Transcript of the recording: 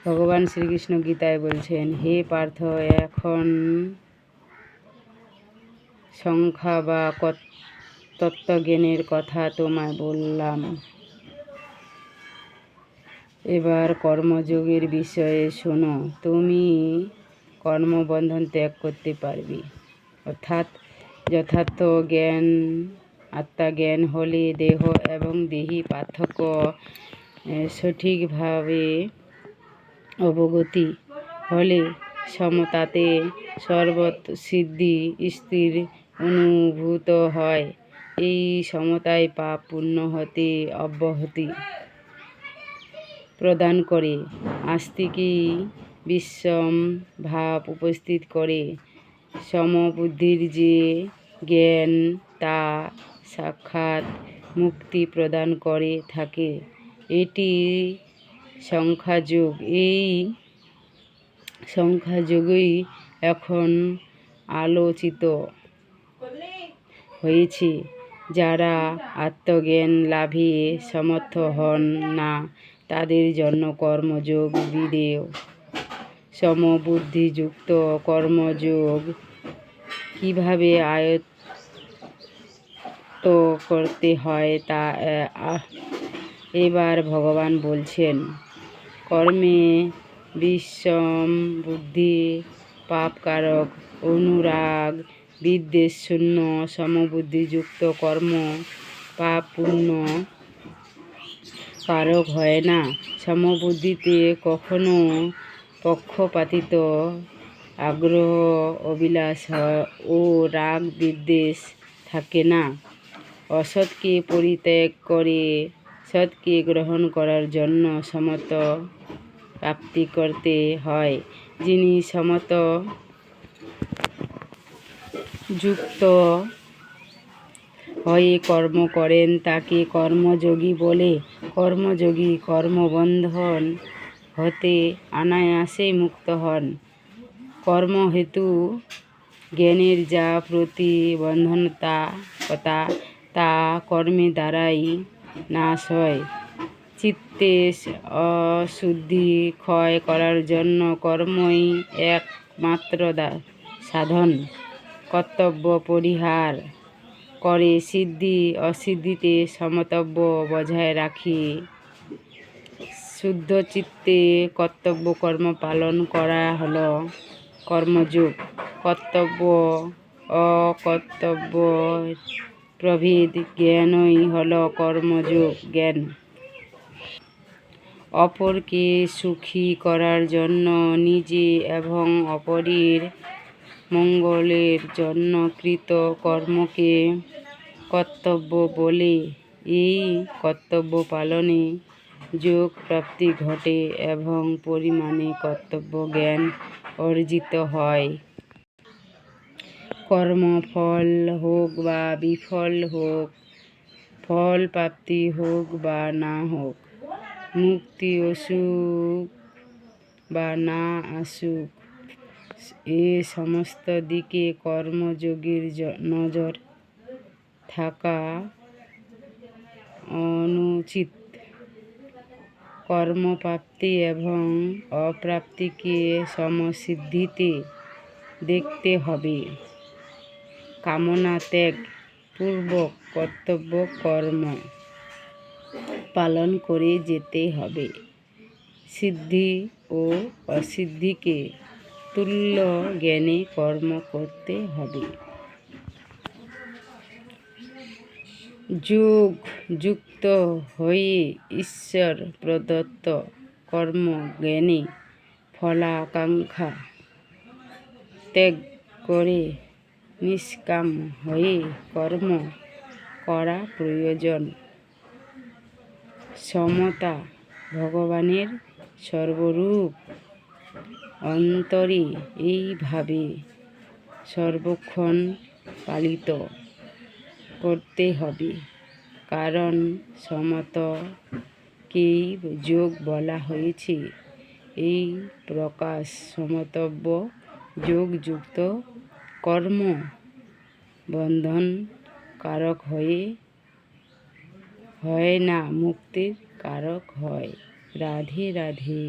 ভগবান শ্রীকৃষ্ণ গীতায় বলছেন, হে পার্থ, এখন সংখ্যা বা তত্ত্বজ্ঞানের কথা তোমায় বললাম। এবার কর্মযোগের বিষয়ে শোনো। তুমি কর্মবন্ধন ত্যাগ করতে পারবে, অর্থাৎ যথার্থ জ্ঞান, আত্মজ্ঞান হলে দেহ এবং দেহী পার্থক্য সঠিকভাবে অবগতি হলে সমতাতে সর্বসিদ্ধি স্থির অনুভূত হয়। এই সমতায় পাপ পূর্ণ হতে অব্যাহতি প্রদান করে, আস্তিকই বিষম ভাব উপস্থিত করে। সমবুদ্ধির যে জ্ঞান তা সাক্ষাৎ মুক্তি প্রদান করে থাকে। এটি সংখ্যাযোগ। এই সংখ্যাযোগই এখন আলোচিত হয়েছে। যারা আত্মজ্ঞান লাভে সমর্থ হন না তাদের জন্য কর্মযোগ বিধেয়। সমবুদ্ধিযুক্ত কর্মযোগ কিভাবে আয়ত্ত করতে হয় তা এবার ভগবান বলছেন। কর্মে বিষম বুদ্ধি, পাপকারক, অনুরাগ, বিদ্বেষ শূন্য সমবুদ্ধিযুক্ত কর্ম পাপ পূর্ণ কারক হয় না। সমবুদ্ধিতে কখনো পক্ষপাতিত্ব, আগ্রহ, অভিলাষ ও রাগ বিদ্বেষ থাকে না। অসৎকে পরিত্যাগ করে সৎকে গ্রহণ করার জন্য সমত প্রাপ্তি করতে হয়। যিনি সমত যুক্ত হয়ে কর্ম করেন তাকে কর্মযোগী বলে। কর্মযোগী কর্মবন্ধন হতে অনায়াসে মুক্ত হন। কর্মহেতু জ্ঞানের যা প্রতিবন্ধকতা তা কর্মের দ্বারাই নাশ হয়। চিত্তের অশুদ্ধি ক্ষয় করার জন্য কর্মই একমাত্র সাধন। কর্তব্য পরিহার করে সিদ্ধি অসিদ্ধিতে সমত্ব বজায় রাখি শুদ্ধ চিত্তে কর্তব্য কর্ম পালন করা হল কর্মযোগ। কর্তব্য অকর্তব্য প্রভেদ জ্ঞানই হল কর্মযোগ জ্ঞান। অপরকে সুখী করার জন্য নিজে এবং অপরের মঙ্গলের জন্য কৃত কর্মকে কর্তব্য বলে। এই কর্তব্য পালনে যোগ প্রাপ্তি ঘটে এবং পরিমাণে কর্তব্য জ্ঞান অর্জিত হয়। কর্ম ফল হোক বা বিফল হোক, ফল প্রাপ্তি হোক বা না হোক, মুক্তি আসুক বা না আসুক, এ সমস্ত দিকে কর্মযোগীর নজর থাকা অনুচিত। কর্মপ্রাপ্তি এবং অপ্রাপ্তিকে সমসিদ্ধিতে দেখতে হবে। কামনা ত্যাগ পূর্বক কর্তব্য কর্ম পালন করে যেতে হবে। সিদ্ধি ও অসিদ্ধিকে তুল্য জ্ঞানে কর্ম করতে হবে। যোগ যুক্ত হয়ে ঈশ্বর প্রদত্ত কর্মজ্ঞানে ফলাকাঙ্ক্ষা ত্যাগ করে নিষ্কাম হয়ে কর্ম করা প্রয়োজন। সমতা ভগবানের সর্বরূপ। অন্তরে এইভাবে সর্বক্ষণ পালিত করতে হবে। কারণ সমতাকেই যোগ বলা হয়েছে। এই প্রকাশ সমতব্য যোগযুক্ত কর্ম বন্ধন কারক হয় না, মুক্তির কারক হয়। রাধে রাধে।